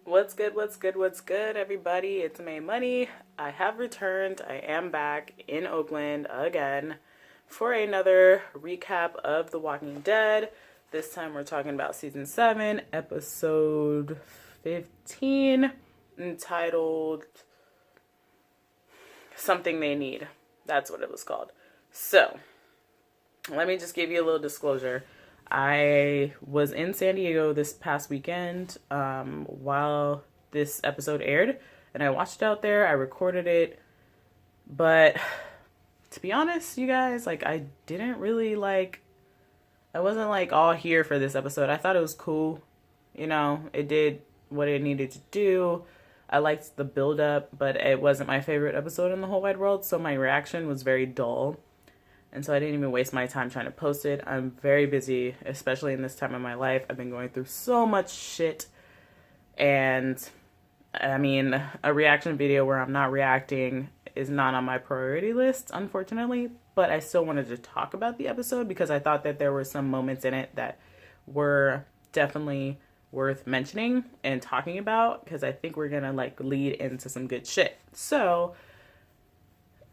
What's good, everybody? It's Maymoney. I have returned. I am back in Oakland again for another recap of The Walking Dead. This time we're talking about season 7, episode 15, entitled Something They Need. That's what it was called. So, let me just give you a little disclosure. I was in San Diego this past weekend while this episode aired, and I watched it out there. I recorded it, but to be honest, you guys, I didn't really I wasn't all here for this episode. I thought it was cool. It did what it needed to do. I liked the build up, but it wasn't my favorite episode in the whole wide world, so my reaction was very dull. And so I didn't even waste my time trying to post it. I'm very busy, especially in this time of my life. I've been going through so much shit. And I mean, a reaction video where I'm not reacting is not on my priority list, unfortunately. But I still wanted to talk about the episode because I thought that there were some moments in it that were definitely worth mentioning and talking about, because I think we're going to lead into some good shit. So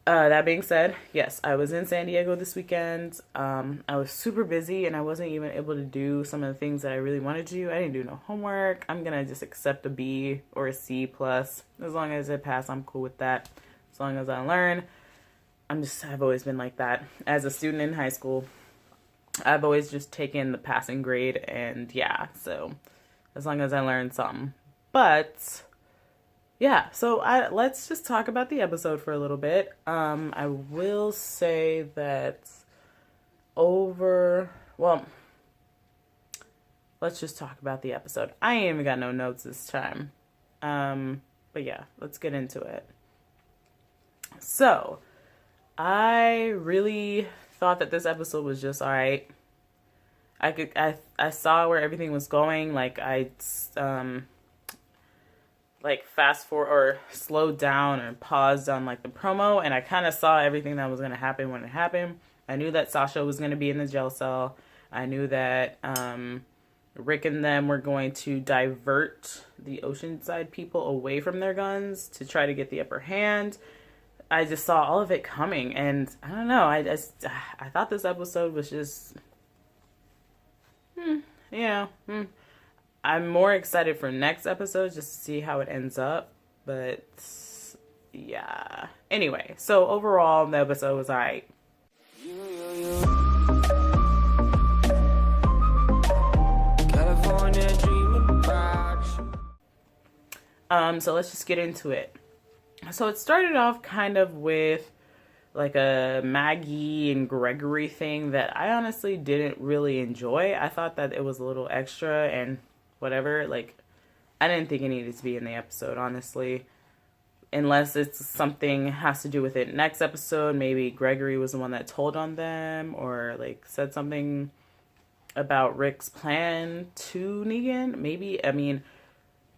that being said, yes, I was in San Diego this weekend. I was super busy and I wasn't even able to do some of the things that I really wanted to do. I didn't do no homework. I'm going to just accept a B or a C plus. As long as I pass, I'm cool with that. As long as I learn. I've always been like that. As a student in high school, I've always just taken the passing grade, and yeah, so as long as I learn something. But yeah, so let's just talk about the episode for a little bit. I will say that let's just talk about the episode. I ain't even got no notes this time. But yeah, let's get into it. So, I really thought that this episode was just alright. I saw where everything was going. Fast forward or slowed down or paused on the promo, and I kind of saw everything that was going to happen when it happened. I knew that Sasha was going to be in the jail cell. I knew that Rick and them were going to divert the Oceanside people away from their guns to try to get the upper hand. I just saw all of it coming, and I don't know, I thought this episode was just I'm more excited for next episode just to see how it ends up. But yeah. Anyway, so overall the episode was alright. So let's just get into it. So it started off kind of with a Maggie and Gregory thing that I honestly didn't really enjoy. I thought that it was a little extra and whatever. I didn't think it needed to be in the episode, honestly. Unless it's something has to do with it next episode. Maybe Gregory was the one that told on them, or said something about Rick's plan to Negan. Maybe, I mean,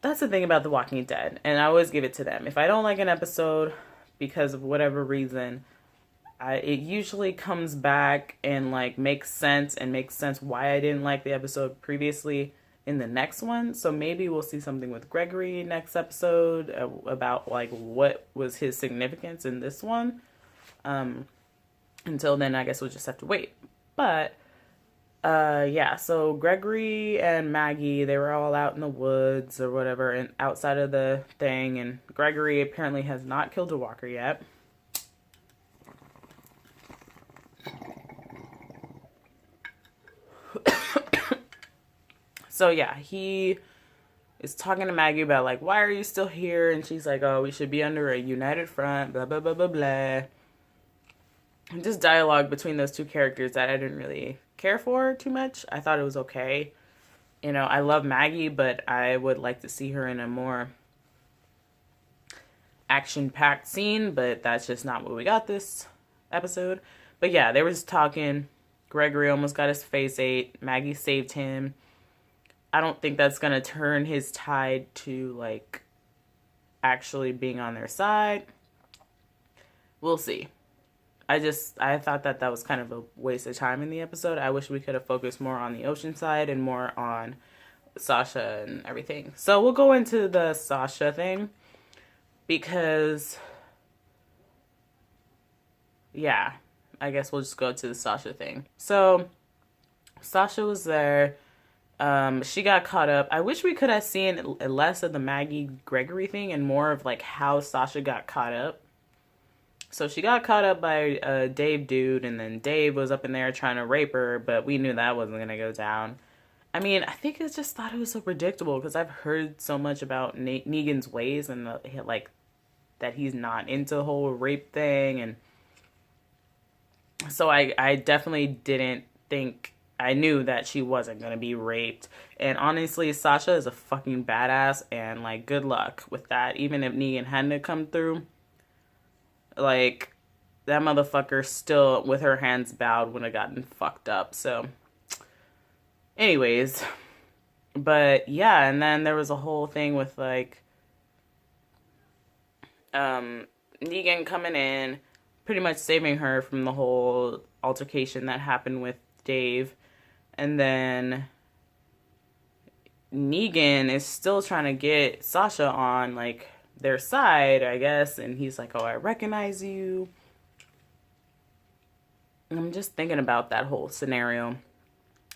that's the thing about The Walking Dead, and I always give it to them. If I don't like an episode because of whatever reason, it usually comes back and makes sense why I didn't like the episode previously in the next one. So maybe we'll see something with Gregory next episode about what was his significance in this one. Until then, I guess we'll just have to wait. But yeah, so Gregory and Maggie, they were all out in the woods or whatever, and outside of the thing, and Gregory apparently has not killed a walker yet. So yeah, he is talking to Maggie about why are you still here? And she's like, oh, we should be under a united front, blah, blah, blah, blah, blah. And just dialogue between those two characters that I didn't really care for too much. I thought it was okay. I love Maggie, but I would like to see her in a more action-packed scene, but that's just not what we got this episode. But yeah, they were just talking. Gregory almost got his face ate. Maggie saved him. I don't think that's going to turn his tide to, actually being on their side. We'll see. I thought that was kind of a waste of time in the episode. I wish we could have focused more on the Oceanside and more on Sasha and everything. So we'll go into the Sasha thing because, yeah, I guess we'll just go to the Sasha thing. So Sasha was there. She got caught up. I wish we could have seen less of the Maggie Gregory thing and more of like how Sasha got caught up. So she got caught up by a Dave dude, and then Dave was up in there trying to rape her, but we knew that wasn't gonna go down. I mean, I think it's just thought it was so predictable because I've heard so much about Negan's ways and like that he's not into the whole rape thing, and so I definitely didn't think. I knew that she wasn't gonna be raped, and honestly, Sasha is a fucking badass, and like good luck with that. Even if Negan hadn't come through, like that motherfucker still with her hands bowed would have gotten fucked up. So anyways, but yeah, and then there was a whole thing with like Negan coming in, pretty much saving her from the whole altercation that happened with Dave. And then Negan is still trying to get Sasha on like their side, I guess, and he's like, "Oh, I recognize you." And I'm just thinking about that whole scenario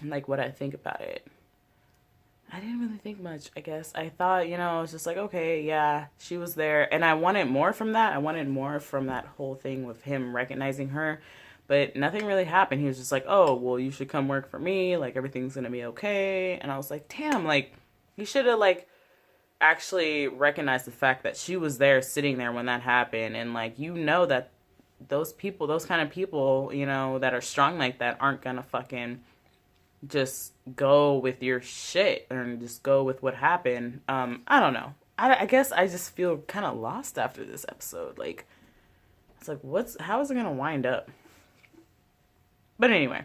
and like what I think about it. I didn't really think much, I guess. I thought, I was just like, okay, yeah, she was there. And I wanted more from that. I wanted more from that whole thing with him recognizing her. But nothing really happened. He was just like, oh, well, you should come work for me. Like, everything's going to be okay. And I was like, damn, like, he should have, like, actually recognized the fact that she was there sitting there when that happened. And, like, that those people, those kind of people, that are strong like that aren't going to fucking just go with your shit and just go with what happened. I don't know. I guess I just feel kind of lost after this episode. Like, it's like, how is it going to wind up? But anyway,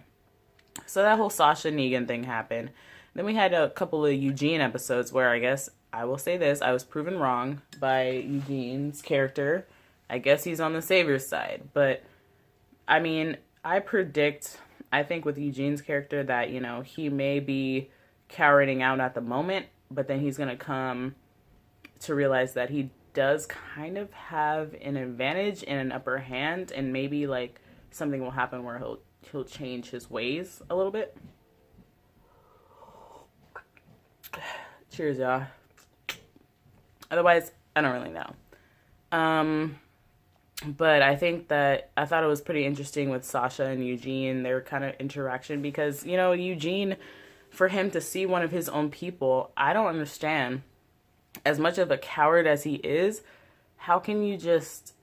so that whole Sasha Negan thing happened. Then we had a couple of Eugene episodes where I guess, I will say this, I was proven wrong by Eugene's character. I guess he's on the savior's side. But, I mean, I think with Eugene's character that, he may be cowarding out at the moment, but then he's going to come to realize that he does kind of have an advantage and an upper hand, and maybe, like, something will happen where he'll change his ways a little bit. Cheers, y'all. Otherwise, I don't really know. But I thought it was pretty interesting with Sasha and Eugene, their kind of interaction, because, Eugene, for him to see one of his own people, I don't understand. As much of a coward as he is, how can you just,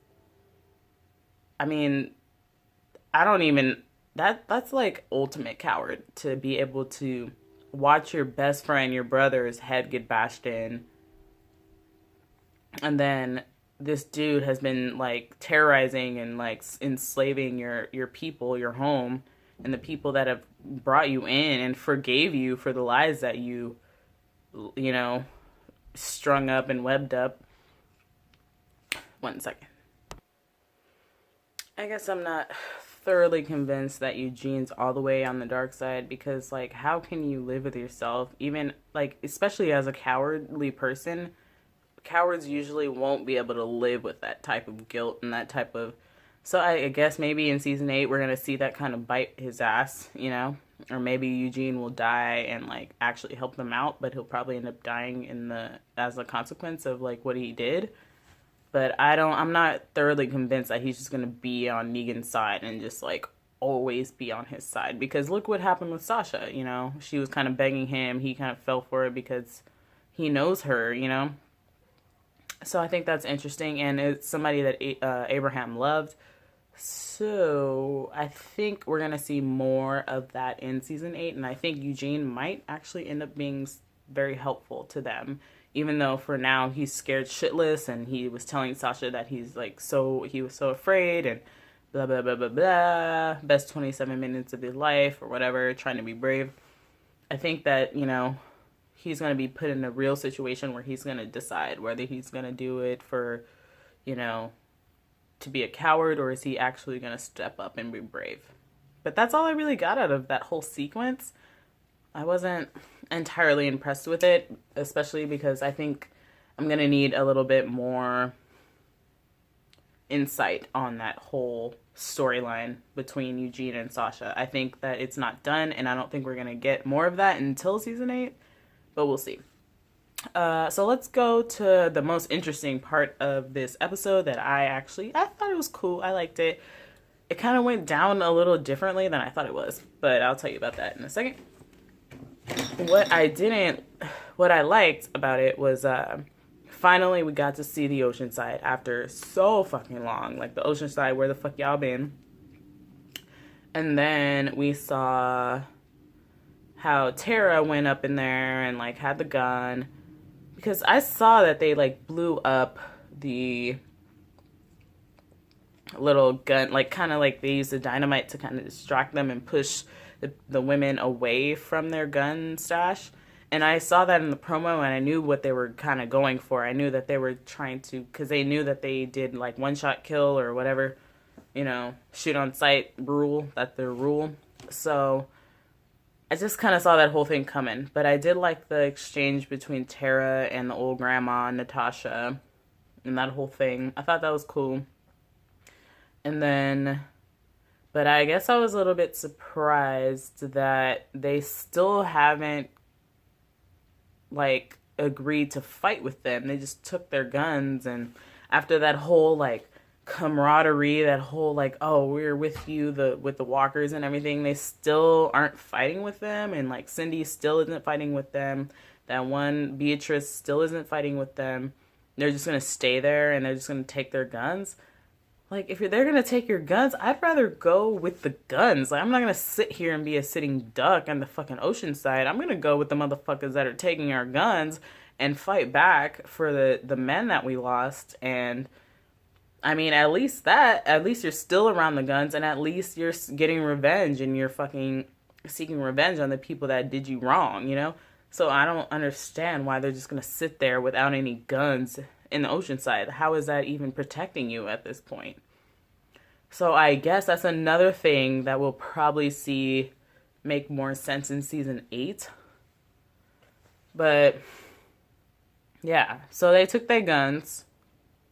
I mean, that's like ultimate coward, to be able to watch your best friend, your brother's head get bashed in, and then this dude has been like terrorizing and like enslaving your people, your home, and the people that have brought you in and forgave you for the lies that you strung up and webbed up. 1 second. I guess I'm not thoroughly convinced that Eugene's all the way on the dark side, because like, how can you live with yourself, even like, especially as a cowardly person? Cowards usually won't be able to live with that type of guilt and that type of, so I guess maybe in season 8 we're gonna see that kind of bite his ass, or maybe Eugene will die and like actually help them out, but he'll probably end up dying as a consequence of like what he did. But I'm not thoroughly convinced that he's just going to be on Negan's side and just, like, always be on his side. Because look what happened with Sasha, She was kind of begging him. He kind of fell for it because he knows her, So I think that's interesting. And it's somebody that Abraham loved. So I think we're going to see more of that in season 8. And I think Eugene might actually end up being very helpful to them. Even though for now he's scared shitless, and he was telling Sasha that he was so afraid and blah, blah, blah, blah, blah, best 27 minutes of his life or whatever, trying to be brave. I think that, he's going to be put in a real situation where he's going to decide whether he's going to do it for, to be a coward, or is he actually going to step up and be brave. But that's all I really got out of that whole sequence. I wasn't entirely impressed with it, especially because I think I'm going to need a little bit more insight on that whole storyline between Eugene and Sasha. I think that it's not done, and I don't think we're going to get more of that until season 8, but we'll see. So let's go to the most interesting part of this episode that I thought it was cool. I liked it. It kind of went down a little differently than I thought it was, but I'll tell you about that in a second. What I liked about it was, finally we got to see the Oceanside after so fucking long. Like, the Oceanside, where the fuck y'all been? And then we saw how Tara went up in there and, like, had the gun. Because I saw that they, like, blew up the little gun, like, kind of like they used the dynamite to kind of distract them and push the women away from their gun stash. And I saw that in the promo, and I knew what they were kind of going for. I knew that they were trying to, because they knew that they did, like, one-shot kill or whatever, you know, shoot on sight rule. That's their rule. So I just kind of saw that whole thing coming. But I did like the exchange between Tara and the old grandma, Natasha, and that whole thing. I thought that was cool. And then, but I guess I was a little bit surprised that they still haven't, like, agreed to fight with them. They just took their guns, and after that whole, like, camaraderie, that whole, like, oh, we're with you, with the walkers and everything, they still aren't fighting with them, and, like, Cindy still isn't fighting with them. That one, Beatrice, still isn't fighting with them. They're just gonna stay there, and they're just gonna take their guns. Like, if they're going to take your guns, I'd rather go with the guns. Like, I'm not going to sit here and be a sitting duck on the fucking Oceanside. I'm going to go with the motherfuckers that are taking our guns and fight back for the men that we lost. And, I mean, at least you're still around the guns, and at least you're getting revenge, and you're fucking seeking revenge on the people that did you wrong, you know? So I don't understand why they're just going to sit there without any guns in the Oceanside. How is that even protecting you at this point? So I guess that's another thing that we'll probably see make more sense in season 8. But yeah, so they took their guns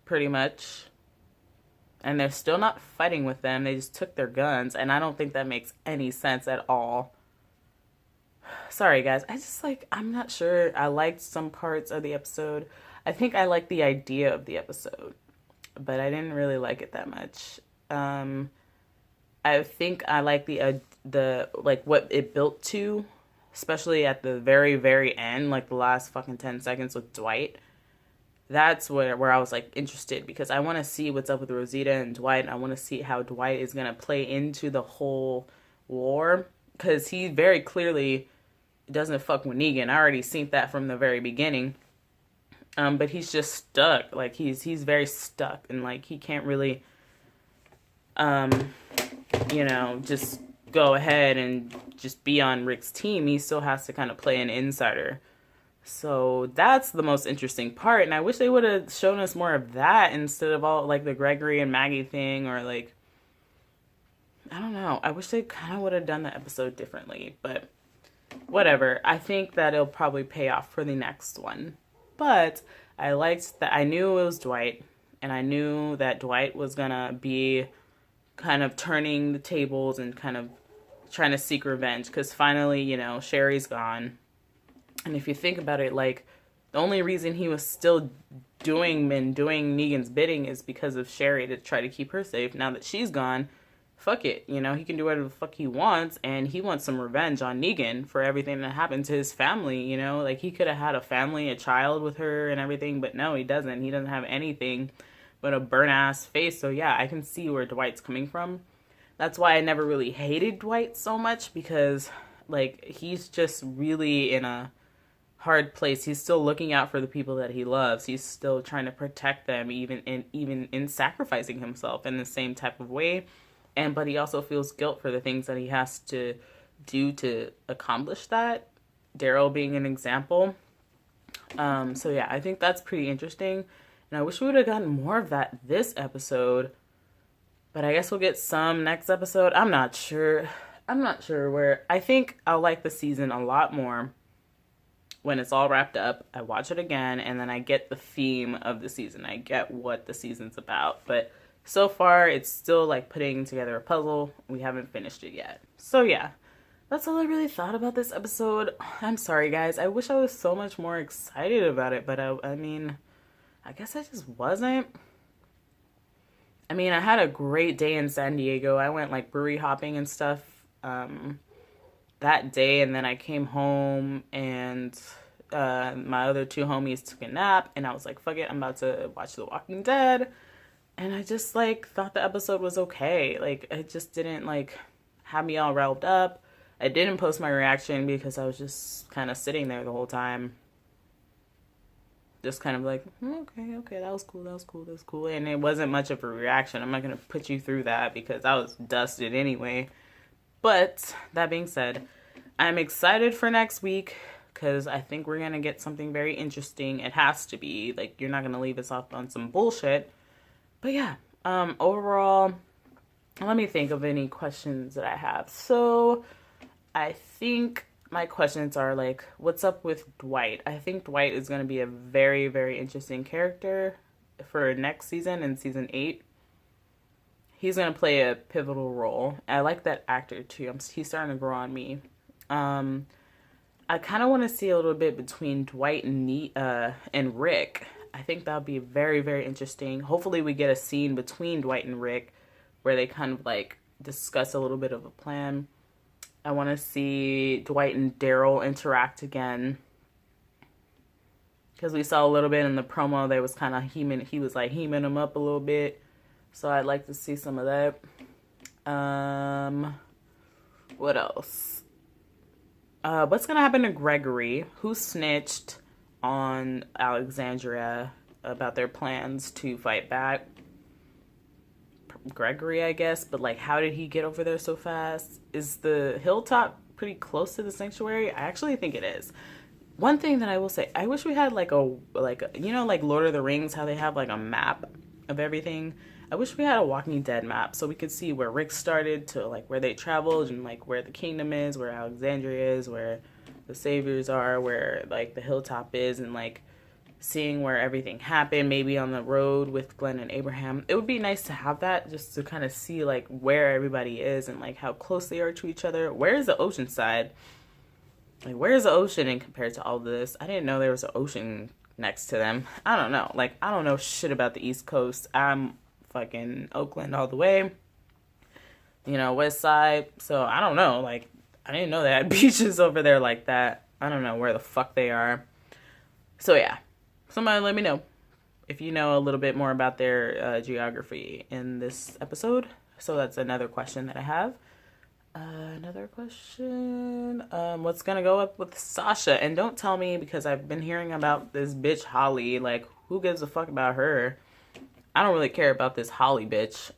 pretty much, and they're still not fighting with them. They just took their guns, and I don't think that makes any sense at all. Sorry guys, I'm not sure. I liked some parts of the episode. I think I liked the idea of the episode, but I didn't really like it that much. I think I like the like what it built to, especially at the very, very end, like the last fucking 10 seconds with Dwight. That's where I was, like, interested, because I want to see what's up with Rosita and Dwight, and I want to see how Dwight is going to play into the whole war, because he very clearly doesn't fuck with Negan. I already seen that from the very beginning. But he's just stuck. Like, he's very stuck, and, like, he can't really, just go ahead and just be on Rick's team. He still has to kind of play an insider. So that's the most interesting part, and I wish they would have shown us more of that instead of all, like, the Gregory and Maggie thing, or, like, I don't know. I wish they kind of would have done the episode differently, but whatever. I think that it'll probably pay off for the next one. But I liked that I knew it was Dwight, and I knew that Dwight was gonna be kind of turning the tables and kind of trying to seek revenge, because finally, Sherry's gone. And if you think about it, like, the only reason he was still doing Negan's bidding is because of Sherry, to try to keep her safe. Now that she's gone, fuck it, he can do whatever the fuck he wants, and he wants some revenge on Negan for everything that happened to his family, like, he could have had a family, a child with her and everything, but no, he doesn't have anything but a burnt-ass face. So yeah, I can see where Dwight's coming from. That's why I never really hated Dwight so much, because, like, he's just really in a hard place. He's still looking out for the people that he loves. He's still trying to protect them, even in sacrificing himself in the same type of way. But he also feels guilt for the things that he has to do to accomplish that. Daryl being an example. So yeah, I think that's pretty interesting. And I wish we would have gotten more of that this episode. But I guess we'll get some next episode. I'm not sure. I'm not sure where. I think I'll like the season a lot more when it's all wrapped up. I watch it again, and then I get the theme of the season. I get what the season's about. But so far, it's still like putting together a puzzle. We haven't finished it yet. So yeah, that's all I really thought about this episode. I'm sorry, guys. I wish I was so much more excited about it, but I mean, I guess I just wasn't. I mean, I had a great day in San Diego. I went like brewery hopping and stuff that day, and then I came home and my other two homies took a nap, and I was like, fuck it, I'm about to watch The Walking Dead. And I just like thought the episode was okay. Like, it just didn't like have me all riled up. I didn't post my reaction because I was just kind of sitting there the whole time. Just kind of like, okay, that was cool. And it wasn't much of a reaction. I'm not going to put you through that because I was dusted anyway. But that being said, I'm excited for next week because I think we're going to get something very interesting. It has to be. Like, you're not going to leave us off on some bullshit. But yeah, overall, let me think of any questions that I have. So I think my questions are like, what's up with Dwight? I think Dwight is going to be a very, very interesting character for next season, in season 8. He's going to play a pivotal role. I like that actor too. He's starting to grow on me. I kind of want to see a little bit between Dwight and Rick. I think that'll be very, very interesting. Hopefully we get a scene between Dwight and Rick where they kind of like discuss a little bit of a plan. I want to see Dwight and Daryl interact again. Because we saw a little bit in the promo, they was kind of he was like heaming him up a little bit. So I'd like to see some of that. What else? What's going to happen to Gregory? Who snitched on Alexandria about their plans to fight back? Gregory, I guess, but like, how did he get over there so fast? Is the hilltop pretty close to the sanctuary? I actually think it is. One thing that I will say, I wish we had like you know, like Lord of the Rings, how they have like a map of everything. I wish we had a Walking Dead map so we could see where Rick started to like where they traveled, and like where the kingdom is, where Alexandria is, where the saviors are, where like the hilltop is, and like seeing where everything happened, maybe on the road with Glenn and Abraham. It would be nice to have that, just to kind of see like where everybody is and like how close they are to each other. Where is the Oceanside? Like, where is the ocean in compared to all this? I didn't know there was an ocean next to them. I don't know. Like, I don't know shit about the East Coast. I'm fucking Oakland all the way. You know, West Side. So, I don't know. Like, I didn't know they had beaches over there like that. I don't know where the fuck they are. So, yeah. Somebody let me know if you know a little bit more about their geography in this episode. So that's another question that I have. Another question. What's gonna go up with Sasha? And don't tell me, because I've been hearing about this bitch Holly. Like, who gives a fuck about her? I don't really care about this Holly bitch.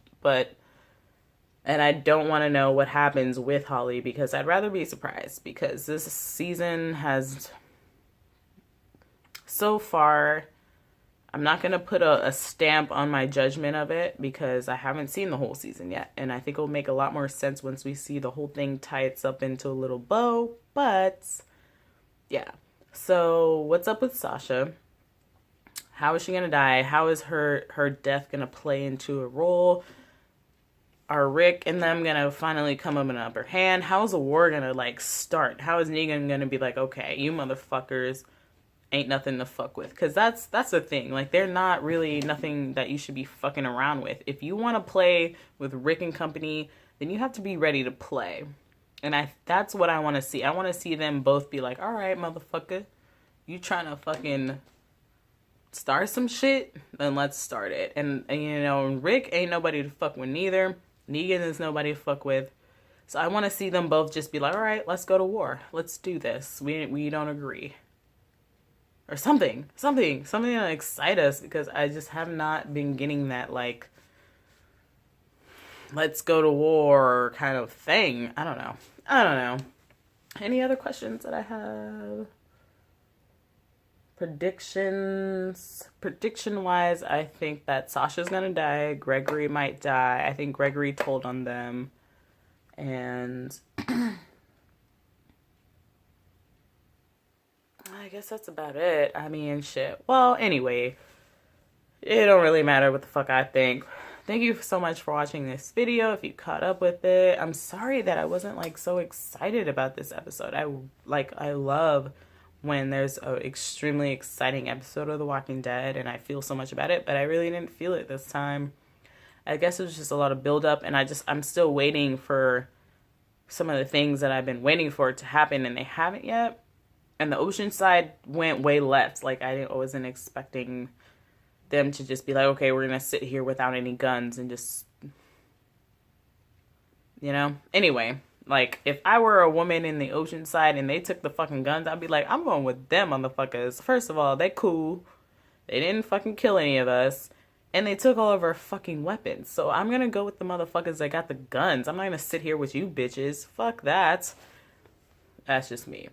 And I don't want to know what happens with Holly, because I'd rather be surprised. Because this season has... So far, I'm not going to put a stamp on my judgment of it because I haven't seen the whole season yet. And I think it'll make a lot more sense once we see the whole thing tie itself into a little bow. But, yeah. So, what's up with Sasha? How is she going to die? How is her death going to play into a role? Are Rick and them going to finally come up in an upper hand? How is the war going to, like, start? How is Negan going to be like, okay, you motherfuckers ain't nothing to fuck with? Because that's the thing. Like, they're not really nothing that you should be fucking around with. If you want to play with Rick and company, then you have to be ready to play. And that's what I want to see. I want to see them both be like, all right, motherfucker, you trying to fucking start some shit? Then let's start it. And you know, Rick ain't nobody to fuck with neither. Negan is nobody to fuck with. So I want to see them both just be like, all right, let's go to war. Let's do this. We don't agree. Or something to excite us, because I just have not been getting that, like, let's go to war kind of thing. I don't know. Any other questions that I have? Predictions. Prediction-wise, I think that Sasha's gonna die. Gregory might die. I think Gregory told on them. And I guess that's about it. I mean, shit. Well, anyway, it don't really matter what the fuck I think. Thank you so much for watching this video. If you caught up with it, I'm sorry that I wasn't like so excited about this episode. I love when there's an extremely exciting episode of The Walking Dead and I feel so much about it, but I really didn't feel it this time. I guess it was just a lot of build up, and I'm still waiting for some of the things that I've been waiting for to happen, and they haven't yet. And the Oceanside went way left. Like, I wasn't expecting them to just be like, okay, we're gonna sit here without any guns and just, you know? Anyway, like, if I were a woman in the Oceanside and they took the fucking guns, I'd be like, I'm going with them motherfuckers. First of all, they cool. They didn't fucking kill any of us. And they took all of our fucking weapons. So I'm gonna go with the motherfuckers that got the guns. I'm not gonna sit here with you bitches. Fuck that. That's just me.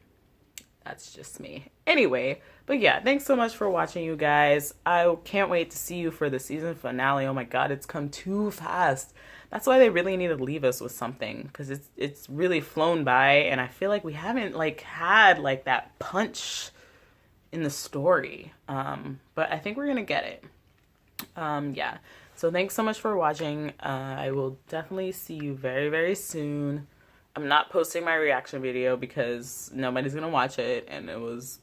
That's just me. Anyway, but yeah, thanks so much for watching, you guys. I can't wait to see you for the season finale. Oh my god, it's come too fast. That's why they really need to leave us with something, because it's really flown by, and I feel like we haven't like had like that punch in the story. But I think we're gonna get it. Yeah, so thanks so much for watching. I will definitely see you very, very soon. I'm not posting my reaction video because nobody's gonna watch it, and it was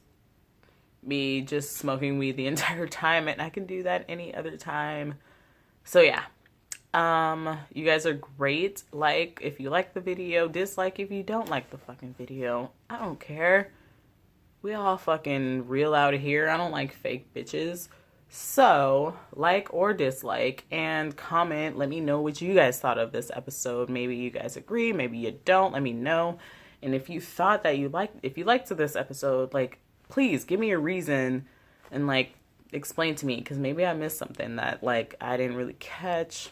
me just smoking weed the entire time, and I can do that any other time. So yeah, you guys are great. Like if you like the video, dislike if you don't like the fucking video. I don't care. We all fucking real out here. I don't like fake bitches. So, like or dislike and comment. Let me know what you guys thought of this episode. Maybe you guys agree, maybe you don't. Let me know. And if you thought that if you liked this episode, like, please give me a reason and like explain to me, because maybe I missed something that like I didn't really catch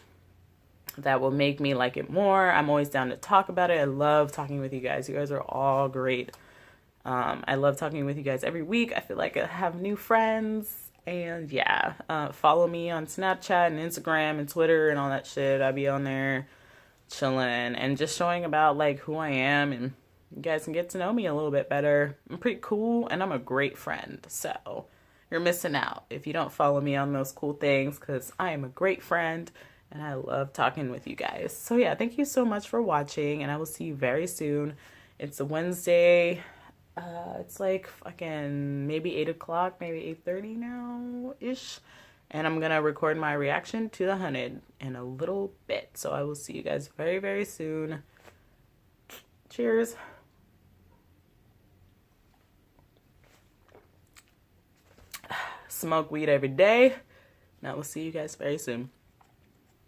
that will make me like it more. I'm always down to talk about it. I love talking with you guys. You guys are all great. I love talking with you guys every week. I feel like I have new friends. And yeah, follow me on Snapchat and Instagram and Twitter and all that shit. I'll be on there chilling and just showing about like who I am, and you guys can get to know me a little bit better. I'm pretty cool and I'm a great friend. So you're missing out if you don't follow me on those cool things, because I am a great friend and I love talking with you guys. So yeah, thank you so much for watching, and I will see you very soon. It's a Wednesday. It's like fucking maybe 8 o'clock, maybe 8:30 now-ish. And I'm going to record my reaction to the Hunted in a little bit. So I will see you guys very, very soon. Cheers. Smoke weed every day. And I will see you guys very soon.